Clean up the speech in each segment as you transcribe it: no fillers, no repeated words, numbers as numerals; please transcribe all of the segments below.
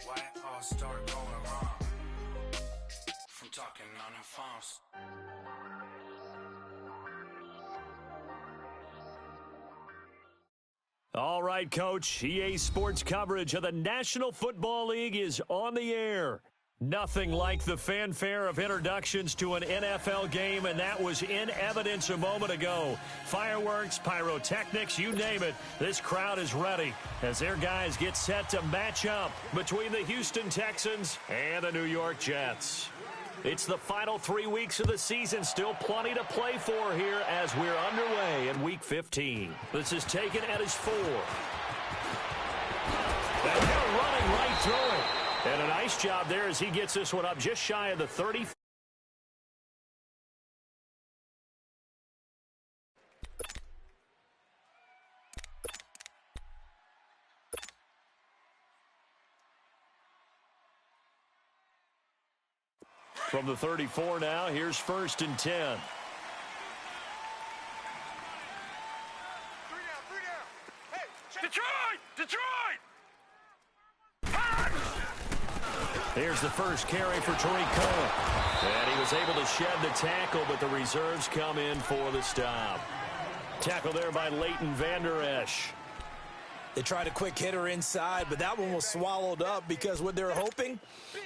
Why it all start going wrong? From talking on the phones. All right, Coach. EA Sports coverage of the National Football League is on the air. Nothing like the fanfare of introductions to an NFL game, and that was in evidence a moment ago. Fireworks, pyrotechnics, you name it. This crowd is ready as their guys get set to match up between the Houston Texans and the New York Jets. It's the final 3 weeks of the season. Still plenty to play for here as we're underway in Week 15. This is taken at his 4. And they're running right through it. And a nice job there as he gets this one up just shy of the 30. From the 34 now, here's 1st and 10. 3 down. Hey, Detroit! Here's the first carry for Tariq Cohen. And he was able to shed the tackle, but the reserves come in for the stop. Tackle there by Leighton Vander Esch. They tried a quick hitter inside, but that one was swallowed up because what they're hoping,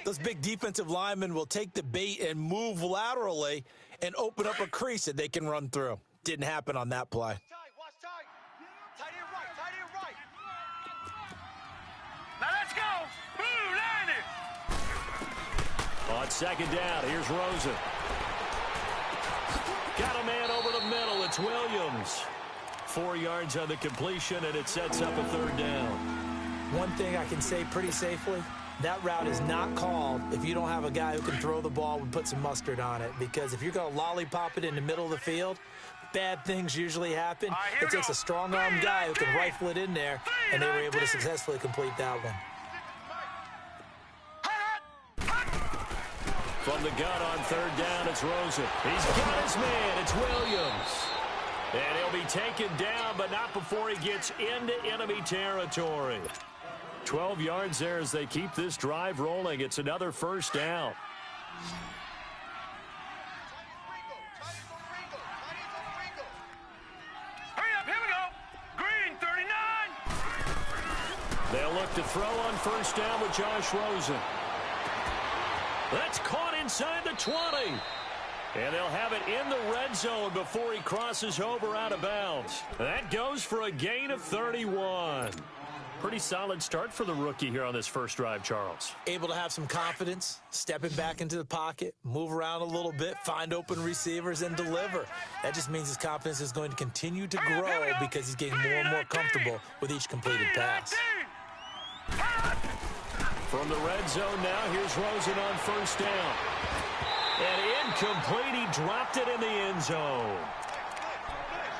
those big defensive linemen will take the bait and move laterally and open up a crease that they can run through. Didn't happen on that play. Watch tight. Tight end right. Now let's go. Blue line it. On 2nd down, here's Rosen. Got a man over the middle. It's Williams. 4 yards on the completion, and it sets up a 3rd down. One thing I can say pretty safely, that route is not called if you don't have a guy who can throw the ball and put some mustard on it. Because if you're going to lollipop it in the middle of the field, bad things usually happen. It takes a strong-arm guy who can rifle it in there, and they were able to successfully complete that one. From the gun on 3rd down, it's Rosen. He's got his man. It's Williams. And he'll be taken down, but not before he gets into enemy territory. 12 yards there as they keep this drive rolling. It's another 1st down. Hurry up, here we go. Green, 39. They'll look to throw on 1st down with Josh Rosen. That's caught inside the 20. And they'll have it in the red zone before he crosses over out of bounds. That goes for a gain of 31. Pretty solid start for the rookie here on this first drive, Charles. Able to have some confidence, stepping back into the pocket, move around a little bit, find open receivers, and deliver. That just means his confidence is going to continue to grow because he's getting more and more comfortable with each completed pass. From the red zone now, here's Rosen on 1st down. And incomplete, he dropped it in the end zone.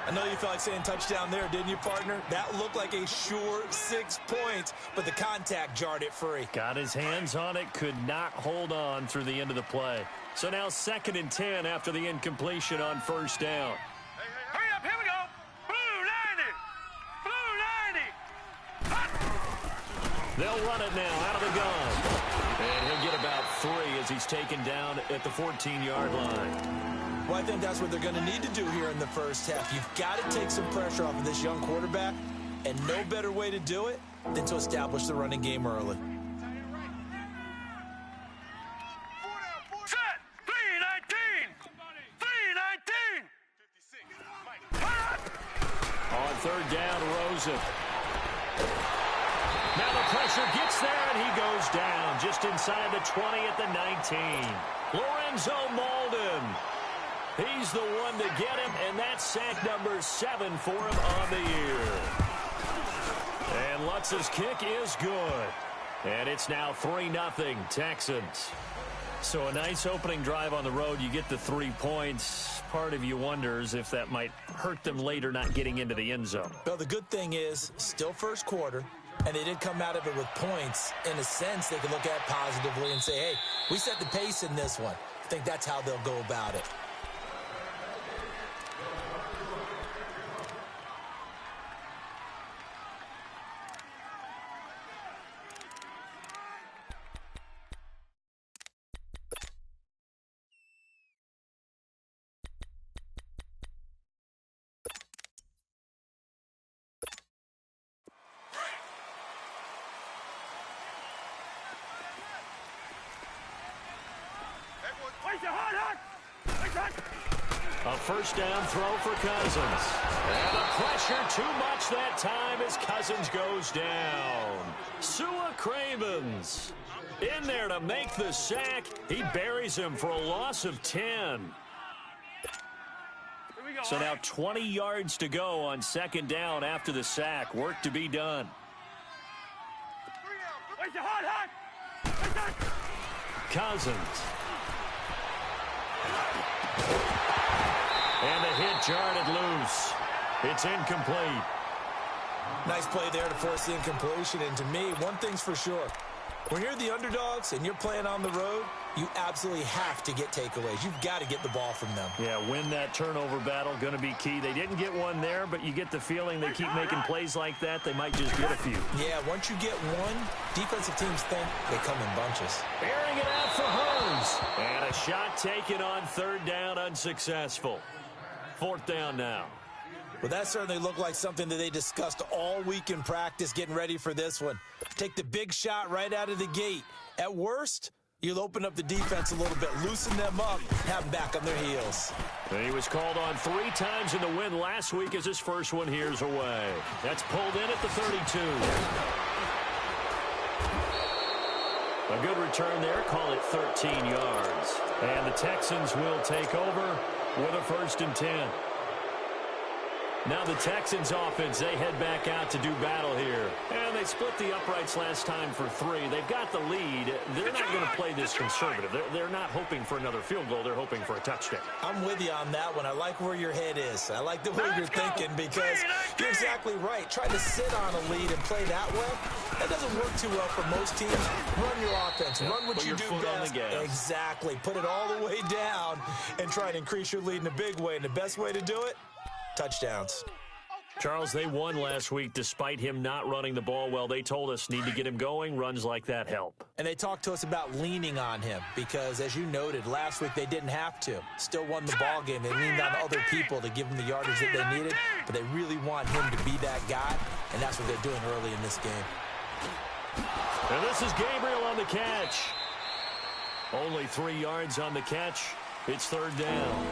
I know you felt like saying touchdown there, didn't you, partner? That looked like a sure 6 points, but the contact jarred it free. Got his hands on it, could not hold on through the end of the play. So now 2nd and 10 after the incompletion on 1st down. Hurry up, here we go. Blue line it. They'll run it now out of the gun. And he'll get about 3 as he's taken down at the 14-yard line. Well, I think that's what they're going to need to do here in the first half. You've got to take some pressure off of this young quarterback, and no better way to do it than to establish the running game early. Set. 319. 319. On 3rd down, Rosen. Now the pressure gets there, and he goes down just inside the 20 at the 19. Lorenzo Malden. He's the one to get him, and that's sack number 7 for him on the year. And Lutz's kick is good. And it's now 3-0 Texans. So a nice opening drive on the road. You get the 3 points. Part of you wonders if that might hurt them later not getting into the end zone. Well, the good thing is, still first quarter, and they did come out of it with points. In a sense, they can look at positively and say, hey, we set the pace in this one. I think that's how they'll go about it. A first down throw for Cousins. And the pressure too much that time as Cousins goes down. Sua Cravens in there to make the sack. He buries him for a loss of 10. So now 20 yards to go on second down after the sack. Work to be done. Cousins. And the hit jarred it loose. It's incomplete. Nice play there to force the incompletion. And to me, one thing's for sure. When you're the underdogs and you're playing on the road, you absolutely have to get takeaways. You've got to get the ball from them. Yeah, win that turnover battle, going to be key. They didn't get one there, but you get the feeling they keep making plays like that, they might just get a few. Yeah, once you get one, defensive teams think they come in bunches. Airing it out for Hurns. And a shot taken on third down, unsuccessful. Fourth down now. Well, that certainly looked like something that they discussed all week in practice getting ready for this one. Take the big shot right out of the gate. At worst, you'll open up the defense a little bit, loosen them up, have them back on their heels. And he was called on 3 times in the win last week as his first one here's away. That's pulled in at the 32. A good return there, call it 13 yards. And the Texans will take over with a 1st and 10. Now the Texans offense, they head back out to do battle here. And they split the uprights last time for 3. They've got the lead. They're not going to play this conservative. They're not hoping for another field goal. They're hoping for a touchdown. I'm with you on that one. I like where your head is. I like the way you're thinking because you're exactly right. Trying to sit on a lead and play that way, that doesn't work too well for most teams. Run your offense. Run what you do best. Exactly. Put it all the way down and try to increase your lead in a big way. And the best way to do it, touchdowns. Charles, they won last week despite him not running the ball well. They told us need to get him going. Runs like that help. And they talked to us about leaning on him because, as you noted, last week they didn't have to. Still won the ball game. They leaned on other people to give them the yardage that they needed, but they really want him to be that guy, and that's what they're doing early in this game. And this is Gabriel on the catch. Only 3 yards on the catch. It's third down.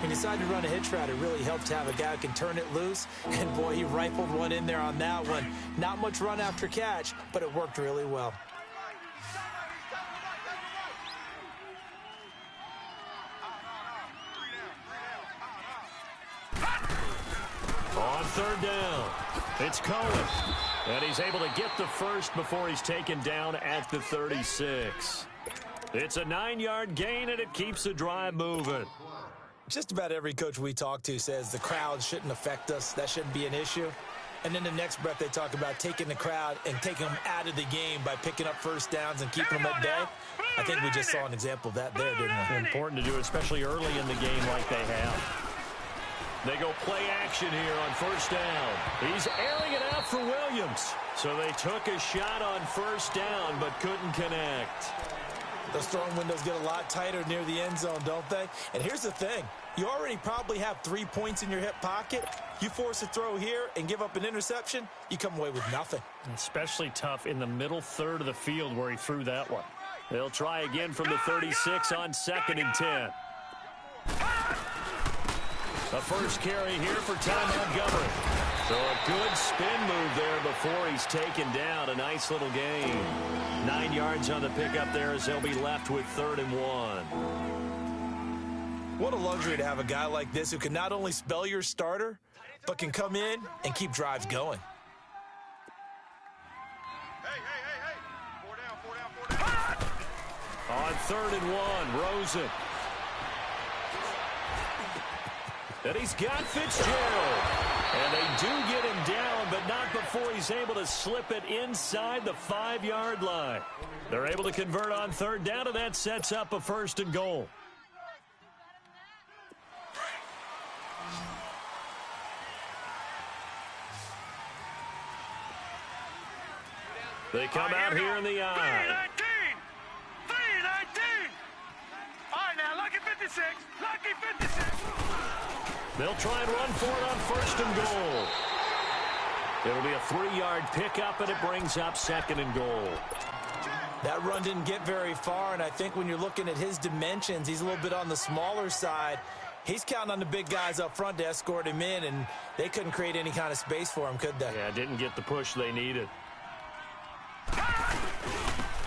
He decided to run a hitch route. It really helped to have a guy who can turn it loose. And, boy, he rifled one in there on that one. Not much run after catch, but it worked really well. On third down, it's Cohen. And he's able to get the first before he's taken down at the 36. It's a 9-yard gain, and it keeps the drive moving. Just about every coach we talk to says the crowd shouldn't affect us. That shouldn't be an issue. And then the next breath they talk about taking the crowd and taking them out of the game by picking up first downs and keeping them at bay. I think we just saw an example of that there, didn't we? Important to do, especially early in the game like they have. They go play action here on first down. He's airing it out for Williams. So they took a shot on first down but couldn't connect. Those throwing windows get a lot tighter near the end zone, don't they? And here's the thing. You already probably have 3 points in your hip pocket. You force a throw here and give up an interception, you come away with nothing. Especially tough in the middle third of the field where he threw that one. They'll try again from the 36 on 2nd and 10. A first carry here for Ty Montgomery. So a good spin move there before he's taken down. A nice little gain. 9 yards on the pickup there as they'll be left with 3rd and 1. What a luxury to have a guy like this who can not only spell your starter, but can come in and keep drives going. Hey. 4 down. On 3rd and 1, Rosen. And he's got Fitzgerald. And they do get him down, but not before he's able to slip it inside the 5-yard line. They're able to convert on 3rd down, and that sets up a 1st and goal. They come out here in the eye. 3-19. All right, now, lucky 56. Lucky 56. They'll try and run for it on 1st and goal. It'll be a 3-yard pickup, and it brings up 2nd and goal. That run didn't get very far, and I think when you're looking at his dimensions, he's a little bit on the smaller side. He's counting on the big guys up front to escort him in, and they couldn't create any kind of space for him, could they? Yeah, didn't get the push they needed.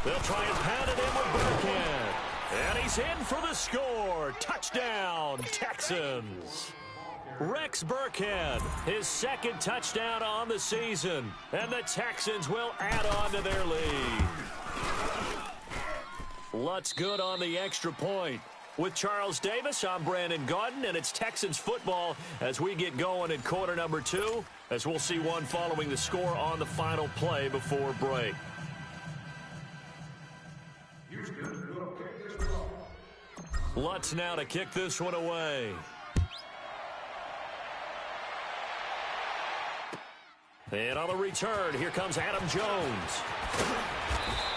They'll try and pound it in with Burkhead. And he's in for the score. Touchdown, Texans. Rex Burkhead, his second touchdown on the season. And the Texans will add on to their lead. Lutz good on the extra point. With Charles Davis, I'm Brandon Gaudin, and it's Texans football as we get going in quarter number 2, as we'll see one following the score on the final play before break. Lutz now to kick this one away. And on the return, here comes Adam Jones.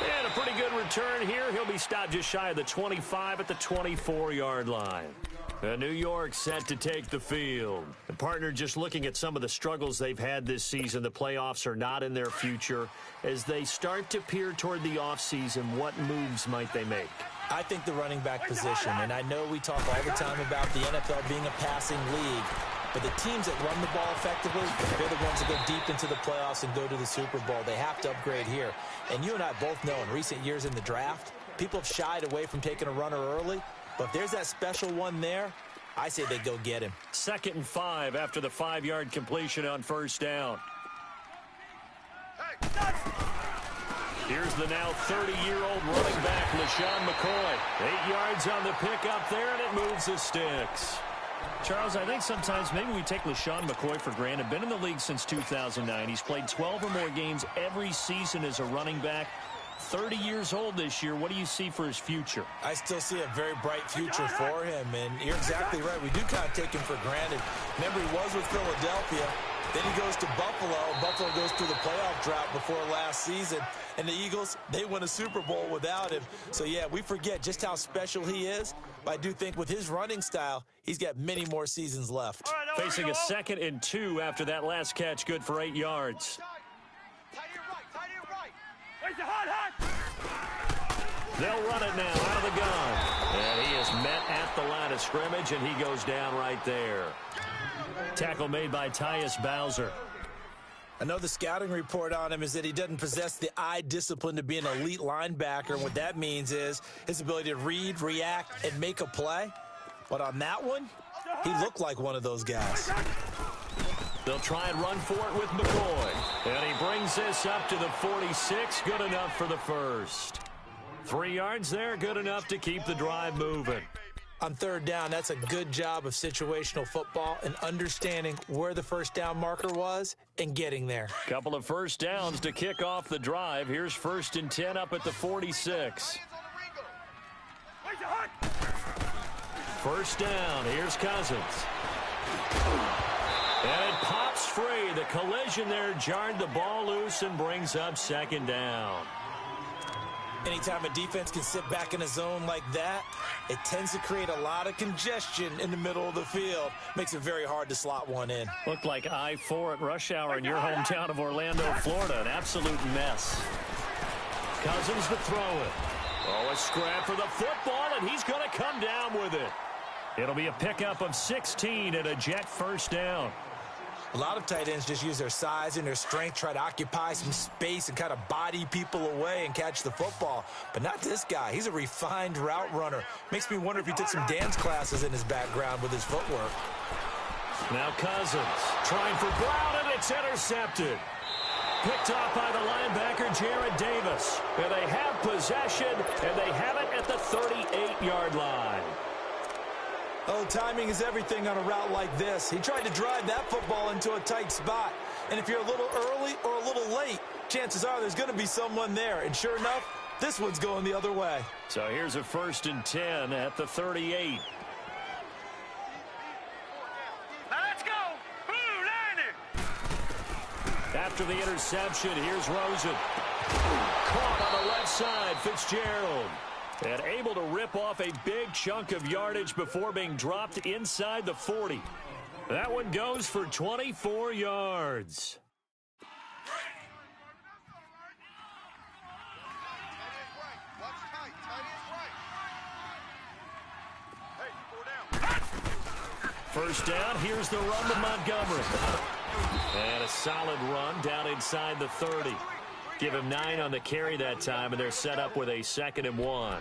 And a pretty good return here. He'll be stopped just shy of the 25 at the 24-yard line. New York set to take the field. The partner, just looking at some of the struggles they've had this season, the playoffs are not in their future. As they start to peer toward the offseason, what moves might they make? I think the running back position, and I know we talk all the time about the NFL being a passing league, but the teams that run the ball effectively, they're the ones that go deep into the playoffs and go to the Super Bowl. They have to upgrade here. And you and I both know in recent years in the draft, people have shied away from taking a runner early, but if there's that special one there, I say they go get him. 2nd and 5 after the 5-yard completion on first down. Here's the now 30-year-old running back, LaShawn McCoy. 8 yards on the pickup there, and it moves the sticks. Charles, I think sometimes maybe we take LaShawn McCoy for granted. Been in the league since 2009. He's played 12 or more games every season as a running back. 30 years old this year. What do you see for his future? I still see a very bright future for him, and you're exactly right. We do kind of take him for granted. Remember, he was with Philadelphia. Then he goes to Buffalo. Buffalo goes through the playoff drought before last season. And the Eagles, they win a Super Bowl without him. So, yeah, we forget just how special he is. But I do think with his running style, he's got many more seasons left. Facing a 2nd and 2 after that last catch, good for 8 yards. They'll run it now out of the gun. And he is met at the line of scrimmage, and he goes down right there. Tackle made by Tyus Bowser. I know the scouting report on him is that he doesn't possess the eye discipline to be an elite linebacker. And what that means is his ability to read, react, and make a play. But on that one, he looked like one of those guys. They'll try and run for it with McCoy. And he brings this up to the 46. Good enough for the first. 3 yards there, good enough to keep the drive moving. On 3rd down, that's a good job of situational football and understanding where the first down marker was and getting there. Couple of first downs to kick off the drive. Here's 1st and 10 up at the 46. First down, here's Cousins. And it pops free. The collision there jarred the ball loose and brings up 2nd down. Anytime a defense can sit back in a zone like that, it tends to create a lot of congestion in the middle of the field. Makes it very hard to slot one in. Looked like I-4 at rush hour in your hometown of Orlando, Florida. An absolute mess. Cousins to throw it. Oh, a scrap for the football, and he's going to come down with it. It'll be a pickup of 16 and a Jet first down. A lot of tight ends just use their size and their strength, try to occupy some space and kind of body people away and catch the football. But not this guy. He's a refined route runner. Makes me wonder if he took some dance classes in his background with his footwork. Now Cousins trying for Brown, and it's intercepted. Picked off by the linebacker, Jared Davis. And they have possession, and they have it at the 38-yard line. Oh, timing is everything on a route like this. He tried to drive that football into a tight spot. And if you're a little early or a little late, chances are there's going to be someone there. And sure enough, this one's going the other way. So here's a 1st and 10 at the 38. Let's go. Blue Liner. After the interception, here's Rosen. Caught on the left side, Fitzgerald. And able to rip off a big chunk of yardage before being dropped inside the 40. That one goes for 24 yards. First down, here's the run to Montgomery. And a solid run down inside the 30. Give him 9 on the carry that time, and they're set up with a 2nd and 1.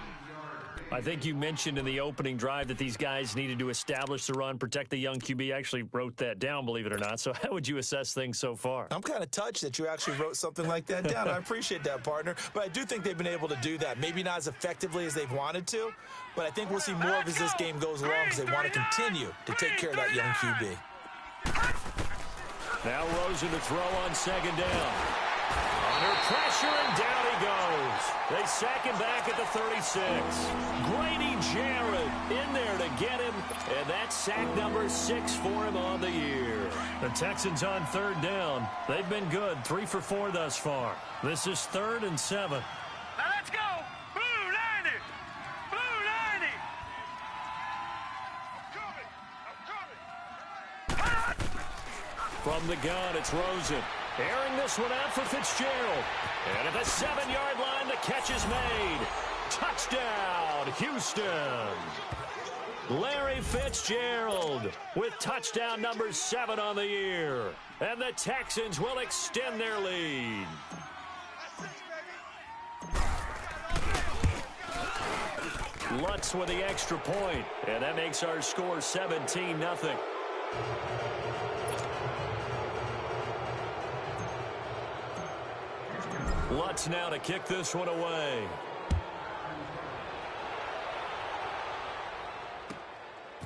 I think you mentioned in the opening drive that these guys needed to establish the run, protect the young QB. I actually wrote that down, believe it or not. So how would you assess things so far? I'm kind of touched that you actually wrote something like that down. I appreciate that, partner. But I do think they've been able to do that. Maybe not as effectively as they've wanted to, but I think we'll see more of as this game goes along because they want to continue to take care of that young QB. Now Rosen to throw on 2nd down. Under pressure, and down he goes. They sack him back at the 36. Grady Jarrett in there to get him, and that's sack number 6 for him on the year. The Texans on 3rd down. They've been good, 3 for 4 thus far. This is 3rd and 7. Now let's go. Blue 90. Blue 90. From the gun, it's Rosen. Airing this one out for Fitzgerald. And at the 7-yard line, the catch is made. Touchdown, Houston. Larry Fitzgerald with touchdown number 7 on the year. And the Texans will extend their lead. Lutz with the extra point. And that makes our score 17-0. Lutz now to kick this one away.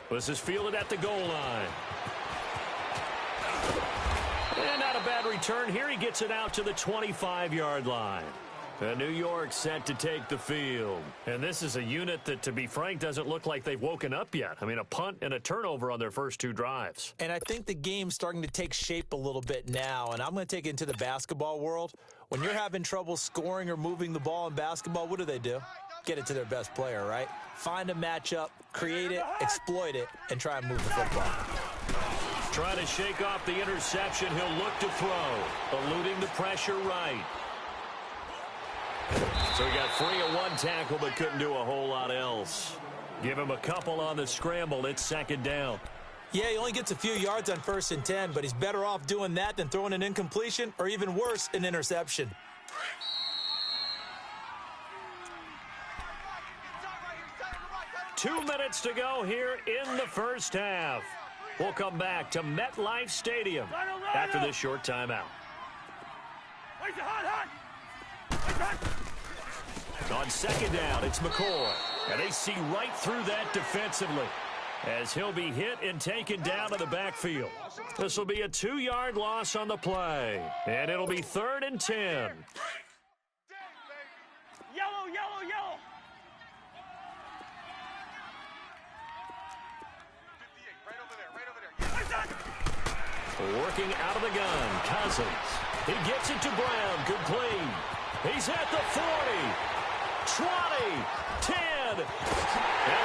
This is fielded at the goal line. And not a bad return here. He gets it out to the 25-yard line. And New York set to take the field. And this is a unit that, to be frank, doesn't look like they've woken up yet. I mean, a punt and a turnover on their first 2 drives. And I think the game's starting to take shape a little bit now. And I'm going to take it into the basketball world. When you're having trouble scoring or moving the ball in basketball, what do? Get it to their best player, right? Find a matchup, create it, exploit it, and try and move the football. Trying to shake off the interception. He'll look to throw. Eluding the pressure right. So he got free of 1 tackle but couldn't do a whole lot else. Give him a couple on the scramble. It's 2nd down. Yeah, he only gets a few yards on 1st and 10, but he's better off doing that than throwing an incompletion or even worse, an interception. Two minutes to go here in the first half. We'll come back to MetLife Stadium after this short timeout. On 2nd down, it's McCoy. And they see right through that defensively as he'll be hit and taken down to the backfield. This will be a 2-yard loss on the play. And it'll be 3rd and 10. Yellow, yellow, yellow. 58, right over there. Working out of the gun, Cousins. He gets it to Brown, complete. He's at the 40, 20, 10, and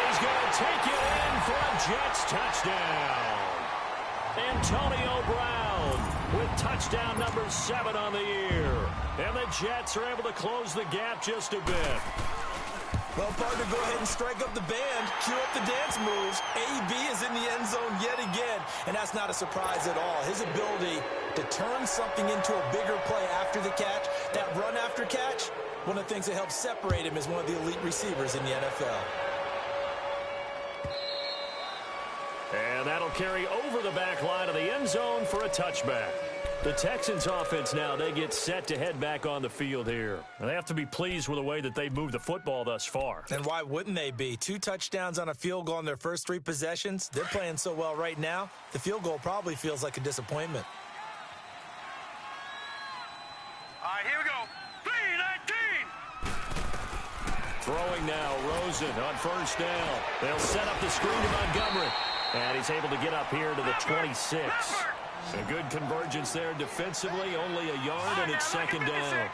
he's going to take it in for a Jets touchdown. Antonio Brown with touchdown number 7 on the year. And the Jets are able to close the gap just a bit. Well, partner, go ahead and strike up the band, cue up the dance moves. AB is in the end zone yet again, and that's not a surprise at all. His ability to turn something into a bigger play after the catch, that run after catch, one of the things that helps separate him is one of the elite receivers in the NFL. And that'll carry over the back line of the end zone for a touchback. The Texans offense now, they get set to head back on the field here. And they have to be pleased with the way that they've moved the football thus far. And why wouldn't they be? 2 touchdowns on a field goal in their first 3 possessions. They're playing so well right now, the field goal probably feels like a disappointment. All right, here we go. 3-19. Throwing now, Rosen on first down. They'll set up the screen to Montgomery. And he's able to get up here to the 26. A good convergence there defensively, only a yard, and it's 2nd down.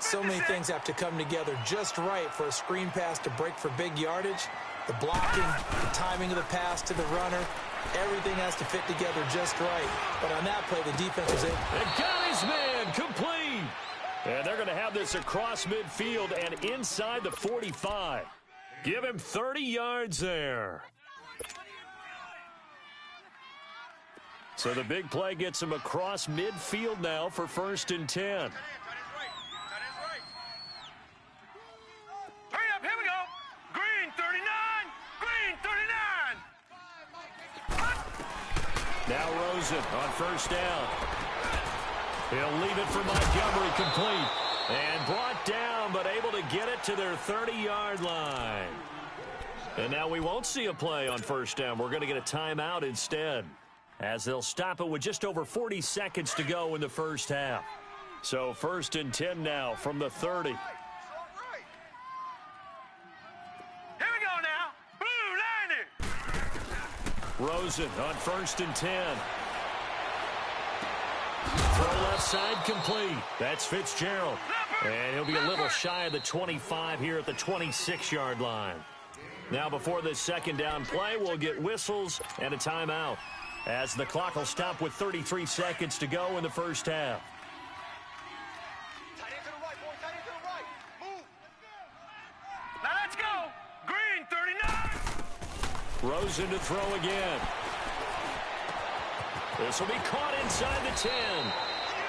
So many things have to come together just right for a screen pass to break for big yardage. The blocking, the timing of the pass to the runner, everything has to fit together just right. But on that play, the defense was able. And got his man, complete. And they're going to have this across midfield and inside the 45. Give him 30 yards there. So the big play gets him across midfield now for 1st and 10. Hurry up, here we go. Green 39, green 39. Now Rosen on 1st down. He'll leave it for Montgomery, complete. And brought down, but able to get it to their 30-yard line. And now we won't see a play on 1st down. We're going to get a timeout instead, as they'll stop it with just over 40 seconds to go in the first half. So 1st and 10 now from the 30. Here we go now. Blue 90. Rosen on 1st and 10. Throw left side complete. That's Fitzgerald. And he'll be a little shy of the 25 here at the 26-yard line. Now before this 2nd down play, we'll get whistles and a timeout, as the clock will stop with 33 seconds to go in the first half. Tight end to the right, boy. Tight end to the right. Move. Now let's go. Green 39. Rosen to throw again. This will be caught inside the 10.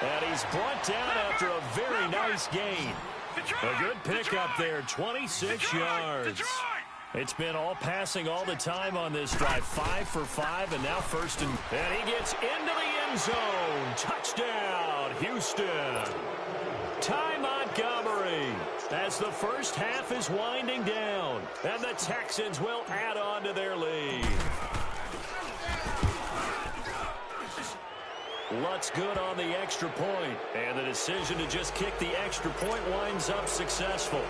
And he's brought down after a very nice gain. A good pickup there, 26 yards. It's been all passing all the time on this drive. 5 for 5, and now 1st and he gets into the end zone. Touchdown, Houston. Ty Montgomery, as the first half is winding down, and the Texans will add on to their lead. Lutz good on the extra point, and the decision to just kick the extra point winds up successful.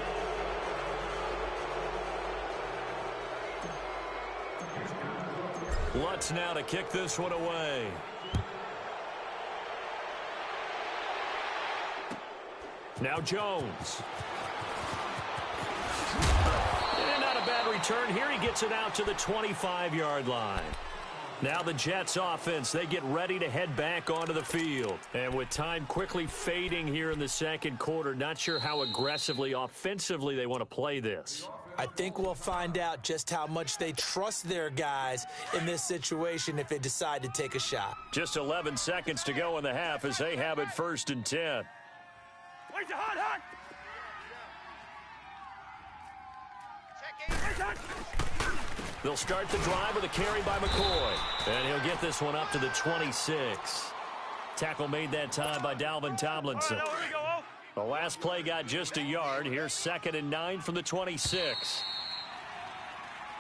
Lutz now to kick this one away. Now Jones. And not a bad return here. He gets it out to the 25-yard line. Now the Jets offense, they get ready to head back onto the field. And with time quickly fading here in the 2nd quarter, not sure how aggressively, offensively they want to play this. I think we'll find out just how much they trust their guys in this situation if they decide to take a shot. Just 11 seconds to go in the half as they have it 1st and 10. Wait, hot. They'll start the drive with a carry by McCoy. And he'll get this one up to the 26. Tackle made that time by Dalvin Tomlinson. Here we go. The last play got just a yard. Here's 2nd and 9 from the 26.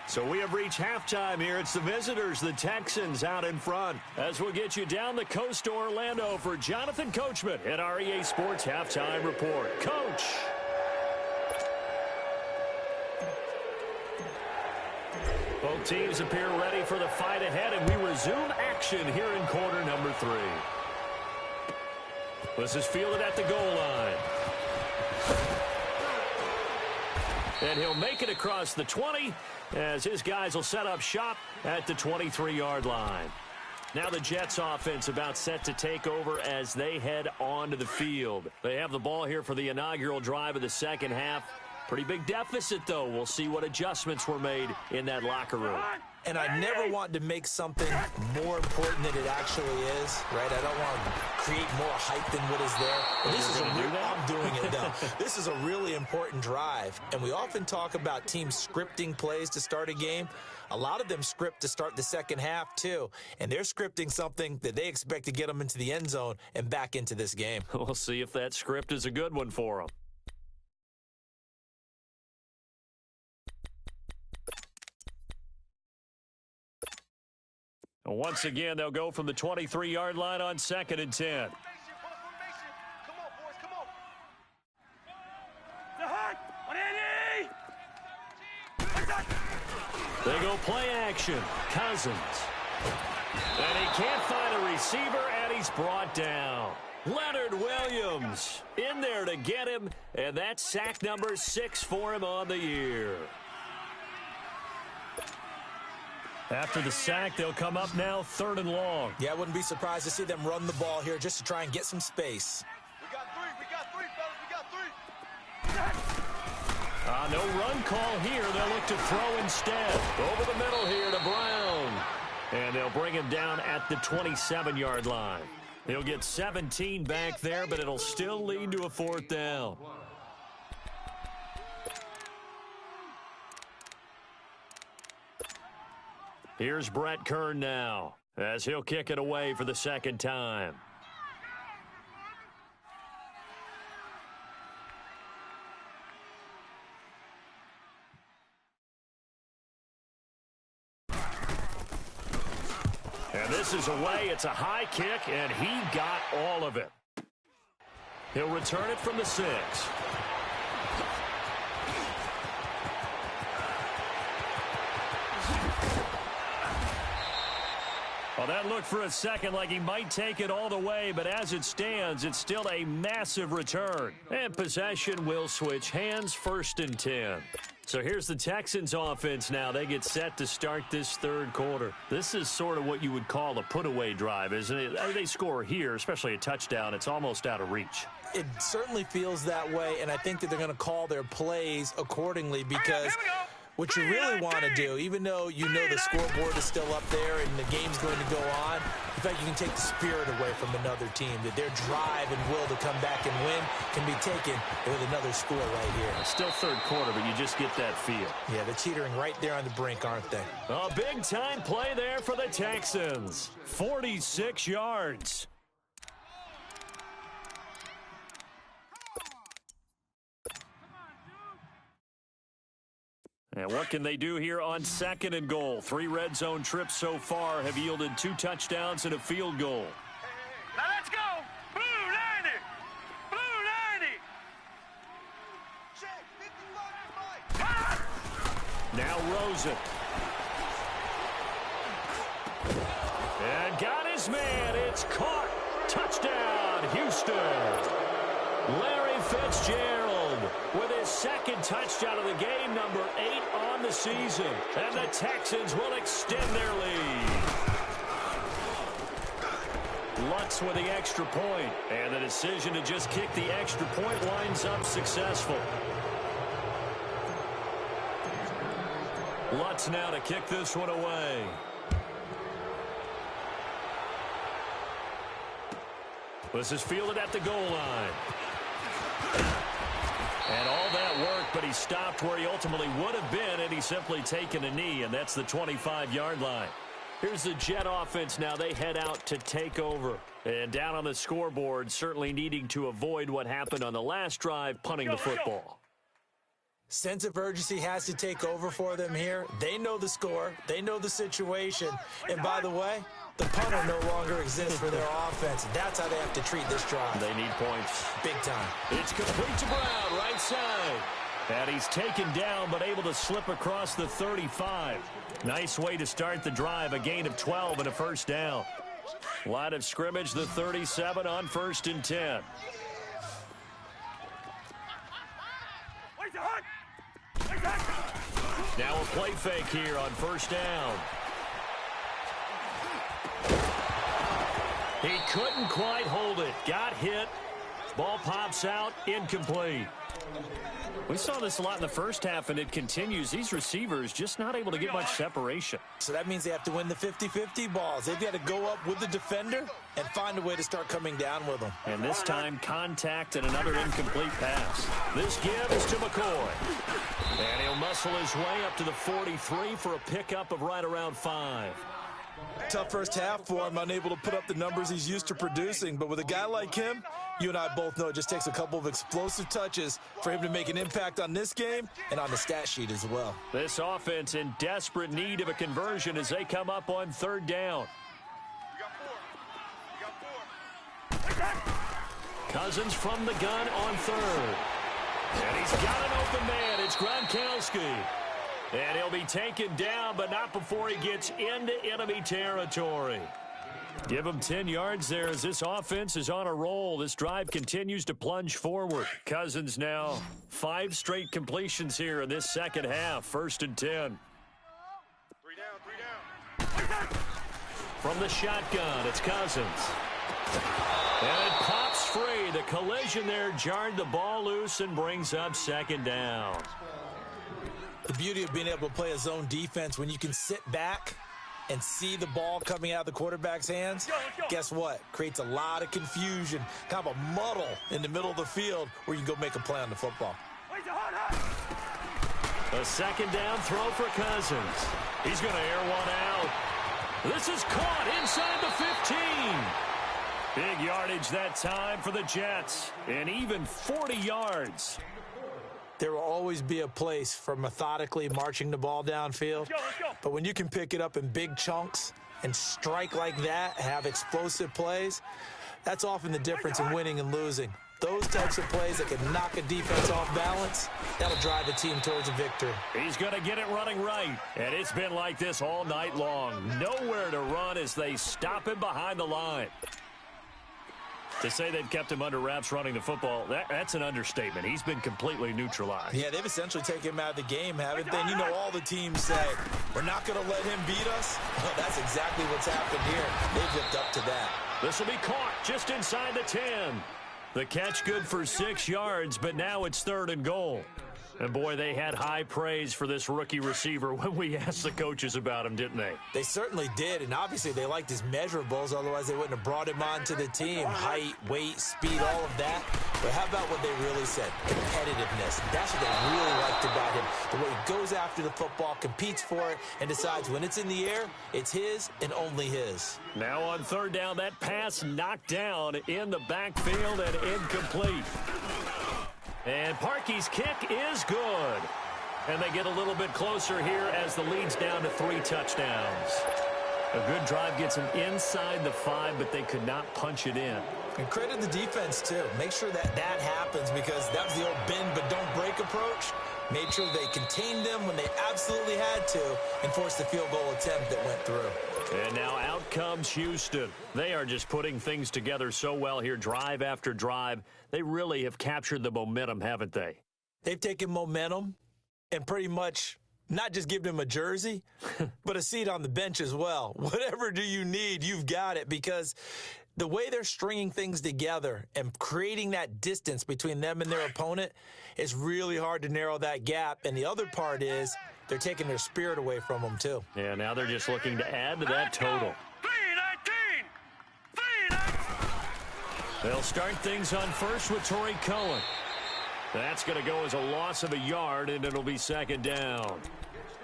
So we have reached halftime here. It's the visitors, the Texans, out in front. As we'll get you down the coast to Orlando for Jonathan Coachman at our EA Sports Halftime Report. Coach. Both teams appear ready for the fight ahead, and we resume action here in quarter number 3. This is fielded at the goal line. And he'll make it across the 20 as his guys will set up shop at the 23-yard line. Now the Jets offense about set to take over as they head onto the field. They have the ball here for the inaugural drive of the 2nd half. Pretty big deficit, though. We'll see what adjustments were made in that locker room. And I never want to make something more important than it actually is, right? I don't want to create more hype than what is there. But this is I'm doing it, though. This is a really important drive. And we often talk about teams scripting plays to start a game. A lot of them script to start the 2nd half, too. And they're scripting something that they expect to get them into the end zone and back into this game. We'll see if that script is a good one for them. Once again, they'll go from the 23-yard line on 2nd and 10. Come on, boys, come on. The hot. They go play action. Cousins. And he can't find a receiver, and he's brought down. Leonard Williams in there to get him, and that's sack number 6 for him on the year. After the sack, they'll come up now 3rd and long. Yeah, I wouldn't be surprised to see them run the ball here just to try and get some space. We got three, fellas, we got 3. No run call here. They'll look to throw instead. Over the middle here to Brown. And they'll bring him down at the 27-yard line. He'll get 17 back there, but it'll still lead to a 4th down. Here's Brett Kern now, as he'll kick it away for the 2nd time. And this is away. It's a high kick, and he got all of it. He'll return it from the 6. Well, that looked for a second like he might take it all the way, but as it stands, it's still a massive return. And possession will switch hands, 1st and 10. So here's the Texans offense now. They get set to start this 3rd quarter. This is sort of what you would call a put-away drive, isn't it? They score here, especially a touchdown. It's almost out of reach. It certainly feels that way, and I think that they're going to call their plays accordingly because what you really want to do, even though you know the scoreboard is still up there and the game's going to go on, in fact, you can take the spirit away from another team, that their drive and will to come back and win can be taken with another score right here. It's still 3rd quarter, but you just get that feel. Yeah, they're teetering right there on the brink, aren't they? A big-time play there for the Texans. 46 yards. And what can they do here on 2nd and goal? 3 red zone trips so far have yielded 2 touchdowns and a field goal. Now let's go. Blue 90. Blue 90. Check. 55 Now Rosen. And got his man. It's caught. Touchdown, Houston. Larry Fitzgerald with his 2nd touchdown of the game, number 8 on the season. And the Texans will extend their lead. Lutz with the extra point. And the decision to just kick the extra point winds up successful. Lutz now to kick this one away. This is fielded at the goal line. And all that work, but he stopped where he ultimately would have been had he simply taken a knee, and that's the 25-yard line. Here's the Jet offense now. They head out to take over. And down on the scoreboard, certainly needing to avoid what happened on the last drive, punting the football. Sense of urgency has to take over for them here. They know the score. They know the situation. And by the way, the punter no longer exists for their offense. That's how they have to treat this drive. They need points. Big time. It's complete to Brown, right side. And he's taken down, but able to slip across the 35. Nice way to start the drive. A gain of 12 and a 1st down. Line of scrimmage, the 37 on 1st and 10. Now a play fake here on 1st down. He couldn't quite hold it. Got hit. Ball pops out. Incomplete. We saw this a lot in the first half, and it continues. These receivers just not able to get much separation. So that means they have to win the 50-50 balls. They've got to go up with the defender and find a way to start coming down with them. And this time, contact and another incomplete pass. This give is to McCoy. And he'll muscle his way up to the 43 for a pickup of right around 5. Tough first half for him, unable to put up the numbers he's used to producing. But with a guy like him, you and I both know it just takes a couple of explosive touches for him to make an impact on this game and on the stat sheet as well. This offense in desperate need of a conversion as they come up on 3rd down. Cousins from the gun on 3rd. And he's got an open man. It's Gronkowski. And he'll be taken down, but not before he gets into enemy territory. Give him 10 yards there as this offense is on a roll. This drive continues to plunge forward. Cousins now 5 straight completions here in this second half. 1st and 10. 3 down. From the shotgun, it's Cousins. And it pops free. The collision there jarred the ball loose and brings up 2nd down. The beauty of being able to play a zone defense when you can sit back and see the ball coming out of the quarterback's hands, guess what? Creates a lot of confusion, kind of a muddle in the middle of the field where you can go make a play on the football. A second down throw for Cousins. He's going to air one out. This is caught inside the 15. Big yardage that time for the Jets, and even 40 yards. There will always be a place for methodically marching the ball downfield, but when you can pick it up in big chunks and strike like that, have explosive plays, that's often the difference in winning and losing. Those types of plays that can knock a defense off balance, that'll drive a team towards a victory. He's going to get it running right, and it's been like this all night long. Nowhere to run as they stop him behind the line. To say they've kept him under wraps running the football, that's an understatement. He's been completely neutralized. Yeah, they've essentially taken him out of the game, haven't they? And you know all the teams say, we're not going to let him beat us. Well, that's exactly what's happened here. They've lived up to that. This will be caught just inside the 10. The catch good for 6 yards, but now it's 3rd and goal. And, boy, they had high praise for this rookie receiver when we asked the coaches about him, didn't they? They certainly did, and obviously they liked his measurables. Otherwise, they wouldn't have brought him onto the team. Height, weight, speed, all of that. But how about what they really said? Competitiveness. That's what they really liked about him. The way he goes after the football, competes for it, and decides when it's in the air, it's his and only his. Now on 3rd down, that pass knocked down in the backfield and incomplete. And Parkey's kick is good. And they get a little bit closer here as the lead's down to 3 touchdowns. A good drive gets them inside the 5, but they could not punch it in. And credit the defense, too. Make sure that happens because that was the old bend but don't break approach. Made sure they contained them when they absolutely had to and forced the field goal attempt that went through. And now out comes Houston. They are just putting things together so well here, drive after drive. They really have captured the momentum, haven't they? They've taken momentum and pretty much not just given him a jersey, but a seat on the bench as well. Whatever do you need, you've got it, because the way they're stringing things together and creating that distance between them and their opponent is really hard to narrow that gap. And the other part is they're taking their spirit away from them, too. Yeah, now they're just looking to add to that total. 3-19! They'll start things on first with Torrey Cohen. That's going to go as a loss of a yard, and it'll be 2nd down.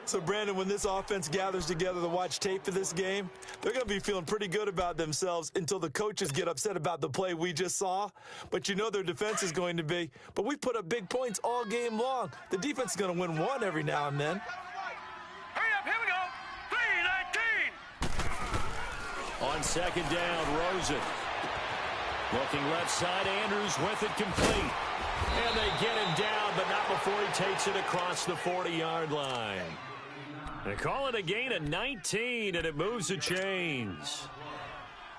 So, Brandon, when this offense gathers together to watch tape for this game, they're going to be feeling pretty good about themselves until the coaches get upset about the play we just saw. But you know their defense is going to be. But we put up big points all game long. The defense is going to win one every now and then. Hurry up, here we go. 3-19! On 2nd down, Rosen. Looking left side, Andrews with it complete. And they get him down, but not before he takes it across the 40-yard line. They call it a gain of 19, and it moves the chains.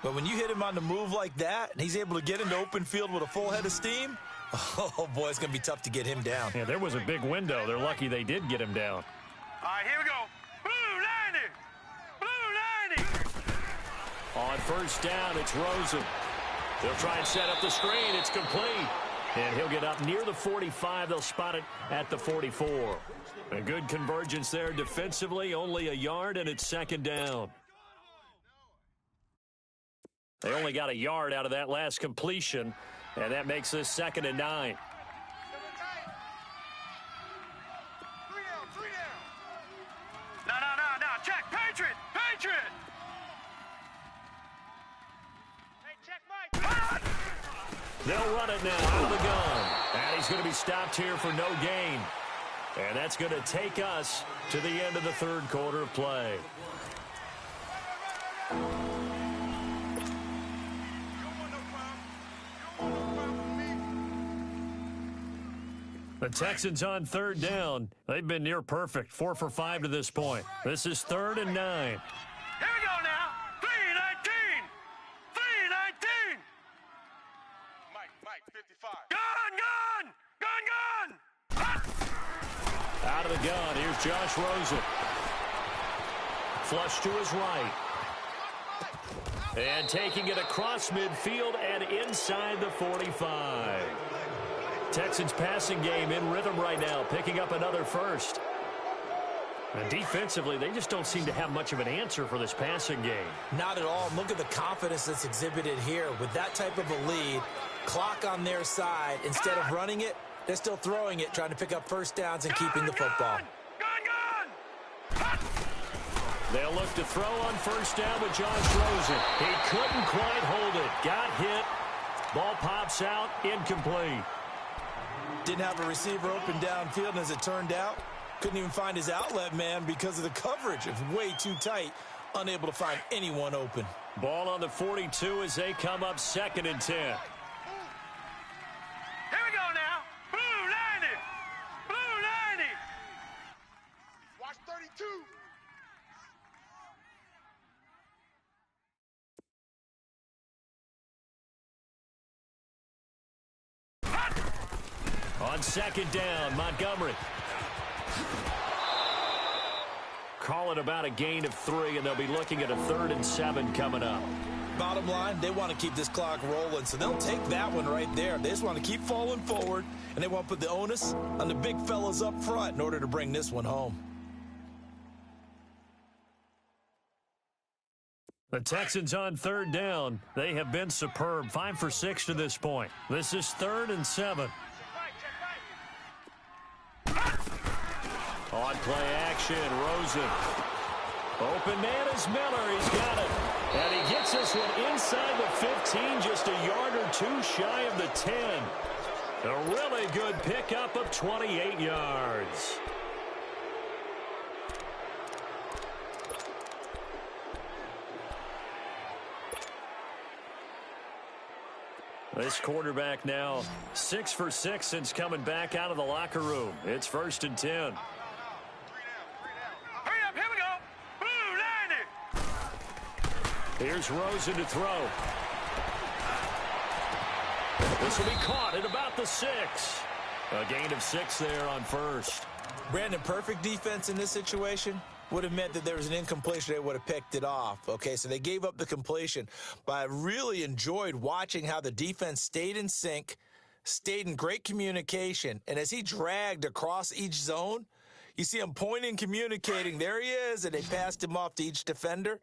But when you hit him on the move like that, and he's able to get into open field with a full head of steam, oh, boy, it's going to be tough to get him down. Yeah, there was a big window. They're lucky they did get him down. All right, here we go. Blue 90! Blue 90! On 1st down, it's Rosen. They'll try and set up the screen. It's complete. And he'll get up near the 45. They'll spot it at the 44. A good convergence there defensively, only a yard, and it's 2nd down. They only got a yard out of that last completion, and that makes this 2nd and 9. 3 down. No. Check. Patriot. Hey, check Mike. They'll run it now out of the gun. And he's going to be stopped here for no gain. And that's going to take us to the end of the 3rd quarter of play. The Texans on 3rd down. They've been near perfect. 4 for 5 to this point. This is 3rd and 9. Here we go now. 3-19. Mike, 55. Gun! Out of the gun, here's Josh Rosen. Flush to his right. And taking it across midfield and inside the 45. Texans passing game in rhythm right now, picking up another first. And defensively, they just don't seem to have much of an answer for this passing game. Not at all. Look at the confidence that's exhibited here. With that type of a lead, clock on their side, instead of running it, they're still throwing it, trying to pick up first downs and keeping the football. They'll look to throw on first down with Josh Rosen. He couldn't quite hold it. Got hit. Ball pops out. Incomplete. Didn't have a receiver open downfield, and as it turned out, couldn't even find his outlet man because of the coverage. It's way too tight. Unable to find anyone open. Ball on the 42 as they come up 2nd and 10. Here we go now. Blue 90. Blue 90. Watch 32. On 2nd down, Montgomery. Call it about a gain of 3, and they'll be looking at a 3rd and 7 coming up. Bottom line, they want to keep this clock rolling, so they'll take that one right there. They just want to keep falling forward, and they want to put the onus on the big fellas up front in order to bring this one home. The Texans on 3rd down. They have been superb. 5 for 6 to this point. This is 3rd and 7. On play action, Rosen. Open man is Miller. He's got it. And he gets this one inside the 15, just a yard or 2 shy of the 10. A really good pickup of 28 yards. This quarterback now 6 for 6 since coming back out of the locker room. It's 1st and 10. Here's Rosen to throw. This will be caught at about the 6. A gain of 6 there on 1st. Brandon, perfect defense in this situation would have meant that there was an incompletion. They would have picked it off. Okay, so they gave up the completion. But I really enjoyed watching how the defense stayed in sync, stayed in great communication. And as he dragged across each zone, you see him pointing, communicating. There he is, and they passed him off to each defender.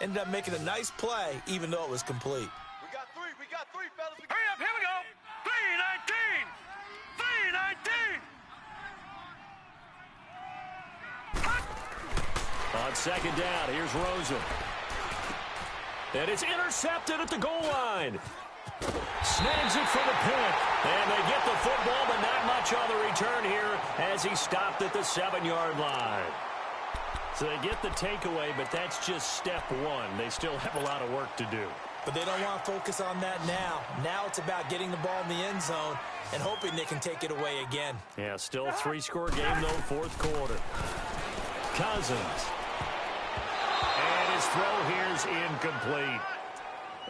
Ended up making a nice play, even though it was complete. We got three, fellas. Hurry up, here we go. 319. 319. On 2nd down, here's Rosen. And it's intercepted at the goal line. Snags it for the pick. And they get the football, but not much on the return here as he stopped at the 7-yard line. So they get the takeaway, but that's just step 1. They still have a lot of work to do. But they don't want to focus on that now. Now it's about getting the ball in the end zone and hoping they can take it away again. Yeah, still a 3-score game, though, 4th quarter. Cousins. And his throw here's incomplete.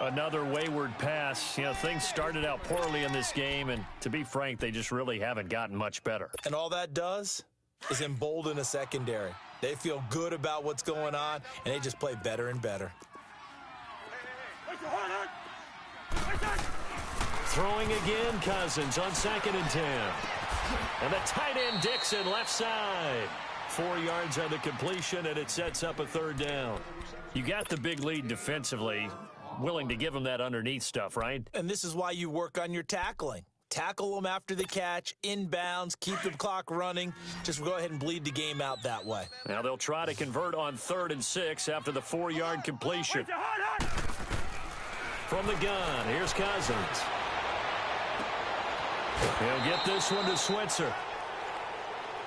Another wayward pass. You know, things started out poorly in this game, and to be frank, they just really haven't gotten much better. And all that does is embolden a secondary. They feel good about what's going on, and they just play better and better. Throwing again, Cousins on 2nd and 10. And the tight end Dixon left side. 4 yards on the completion, and it sets up a 3rd down. You got the big lead defensively. Willing to give them that underneath stuff, right? And this is why you work on your tackling. Tackle them after the catch, inbounds, keep the clock running. Just go ahead and bleed the game out that way. Now they'll try to convert on 3rd and 6 after the 4-yard completion. From the gun, here's Cousins. He'll get this one to Switzer.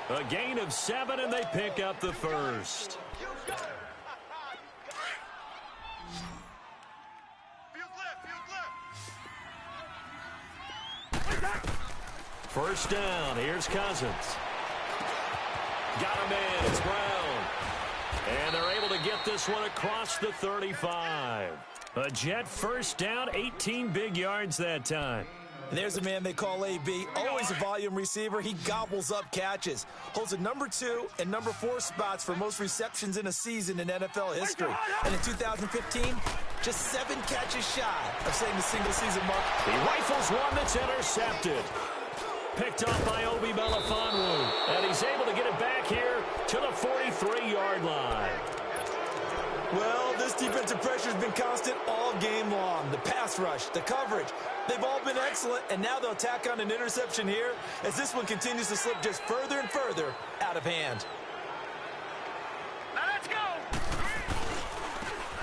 A gain of 7, and they pick up the 1st. First down, here's Cousins. Got him in, it's Brown. And they're able to get this one across the 35. A Jet first down, 18 big yards that time. And there's a man they call AB, always a volume receiver. He gobbles up catches. Holds a number 2 and number 4 spots for most receptions in a season in NFL history. And in 2015, just 7 catches shy of setting the single-season mark. He rifles one that's intercepted. Picked off by Obi Melifonwu. And he's able to get it back here to the 45. Defensive pressure has been constant all game long. The pass rush, the coverage, they've all been excellent, and now they'll tack on an interception here as this one continues to slip just further and further out of hand. Now let's go.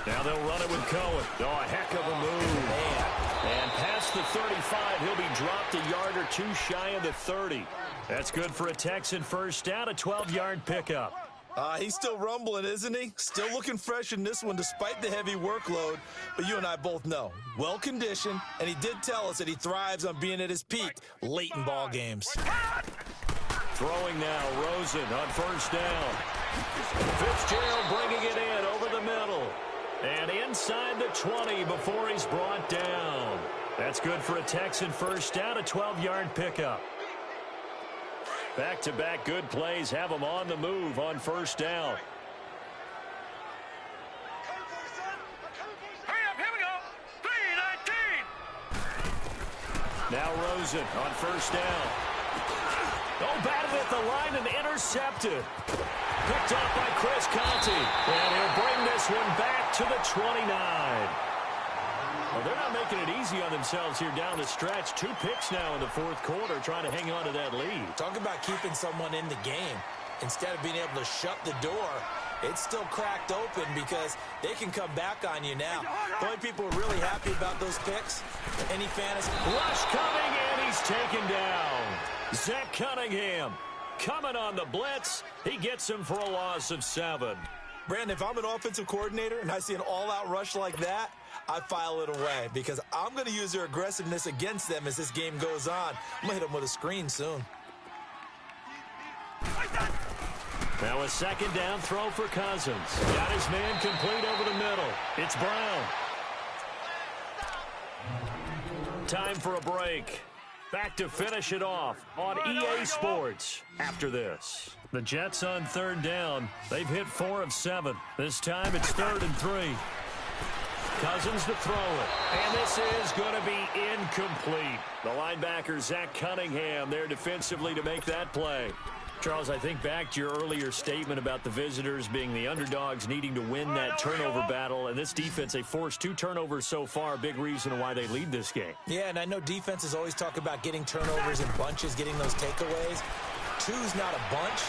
Now they'll run it with Cohen. Oh, a heck of a move. Man. And past the 35, he'll be dropped a yard or two shy of the 30. That's good for a Texan first down, a 12-yard pickup. He's still rumbling, isn't he? Still looking fresh in this one despite the heavy workload. But you and I both know, well-conditioned, and he did tell us that he thrives on being at his peak late in ball games. Throwing now, Rosen on first down. Fitzgerald bringing it in over the middle. And inside the 20 before he's brought down. That's good for a Texan first down, a 12-yard pickup. Back-to-back good plays have them on the move on first down. Hurry up, here we go. 3-19. Now Rosen on first down. Oh, batted at the line and intercepted. Picked up by Chris Conte. And he'll bring this one back to the 29. Well, they're not making it easy on themselves here down the stretch. 2 picks now in the fourth quarter trying to hang on to that lead. Talk about keeping someone in the game. Instead of being able to shut the door, it's still cracked open because they can come back on you now. The only people who are really happy about those picks, any fantasy. Rush coming, and he's taken down. Zach Cunningham coming on the blitz. He gets him for a loss of 7. Brandon, if I'm an offensive coordinator and I see an all-out rush like that, I file it away because I'm going to use their aggressiveness against them as this game goes on. I'm going to hit them with a screen soon. Now a second down throw for Cousins. Got his man complete over the middle. It's Brown. Time for a break. Back to finish it off on EA Sports after this. The Jets on third down. They've hit 4 of 7. This time it's 3rd and 3. Cousins to throw it. And this is going to be incomplete. The linebacker, Zach Cunningham, there defensively to make that play. Charles, I think back to your earlier statement about the visitors being the underdogs needing to win that turnover battle. And this defense, they forced 2 turnovers so far. A big reason why they lead this game. Yeah, and I know defenses always talk about getting turnovers in bunches, getting those takeaways. 2's not a bunch,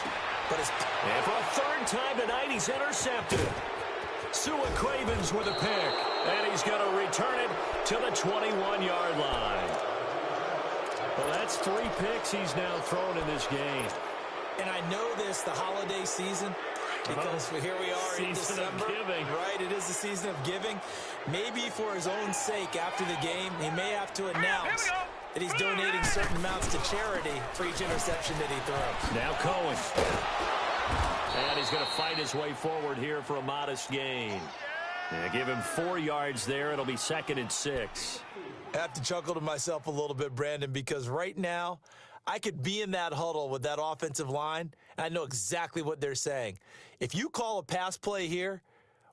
but it's... And for a 3rd time tonight, he's intercepted. Sua Cravens with a pick. And he's going to return it to the 21-yard line. Well, that's 3 picks he's now thrown in this game. And I know this, the holiday season, because here we are in December. Season of giving. Right, it is the season of giving. Maybe for his own sake after the game, he may have to announce that he's donating certain amounts to charity for each interception that he throws. Now Cohen. And he's going to fight his way forward here for a modest gain. Yeah, give him 4 yards there. It'll be 2nd and 6. I have to chuckle to myself a little bit, Brandon, because right now I could be in that huddle with that offensive line, and I know exactly what they're saying. If you call a pass play here,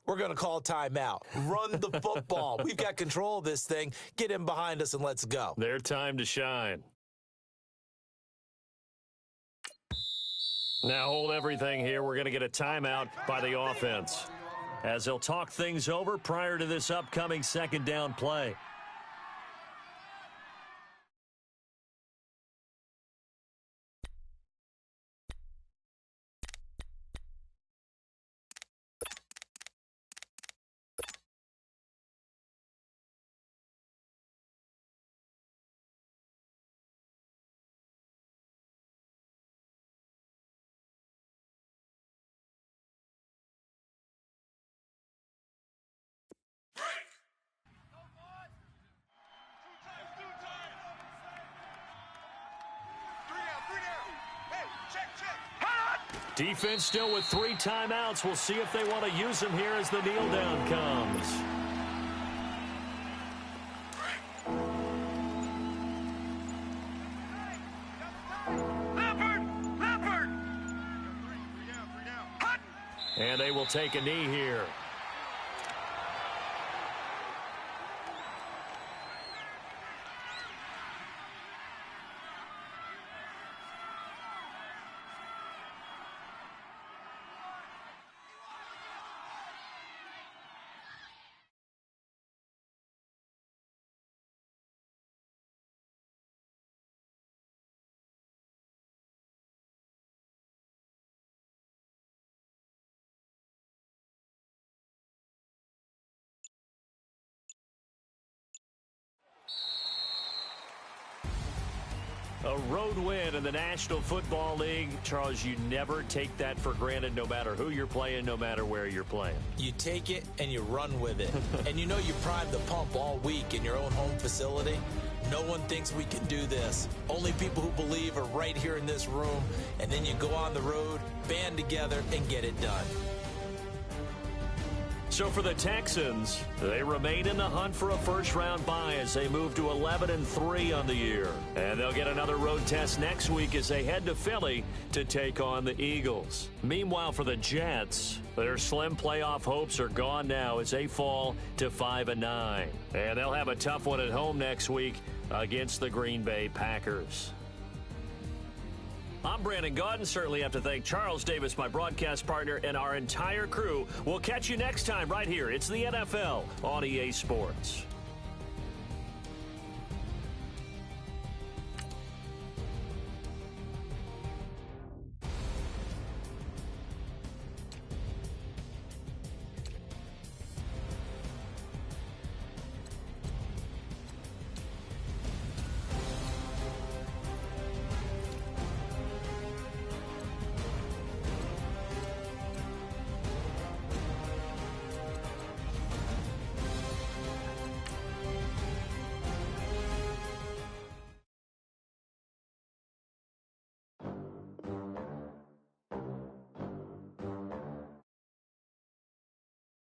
we're going to call timeout. Run the football. We've got control of this thing. Get him behind us and let's go. Their time to shine. Now hold everything here. We're going to get a timeout by the offense as they'll talk things over prior to this upcoming 2nd down play. Defense still with 3 timeouts. We'll see if they want to use them here as the kneel down comes. And they will take a knee here. A road win in the National Football League. Charles, you never take that for granted no matter who you're playing, no matter where you're playing. You take it and you run with it. And you know you primed the pump all week in your own home facility. No one thinks we can do this. Only people who believe are right here in this room. And then you go on the road, band together, and get it done. So for the Texans, they remain in the hunt for a first-round bye as they move to 11-3 on the year. And they'll get another road test next week as they head to Philly to take on the Eagles. Meanwhile, for the Jets, their slim playoff hopes are gone now as they fall to 5-9. And they'll have a tough one at home next week against the Green Bay Packers. I'm Brandon Gaudin. Certainly have to thank Charles Davis, my broadcast partner, and our entire crew. We'll catch you next time right here. It's the NFL on EA Sports.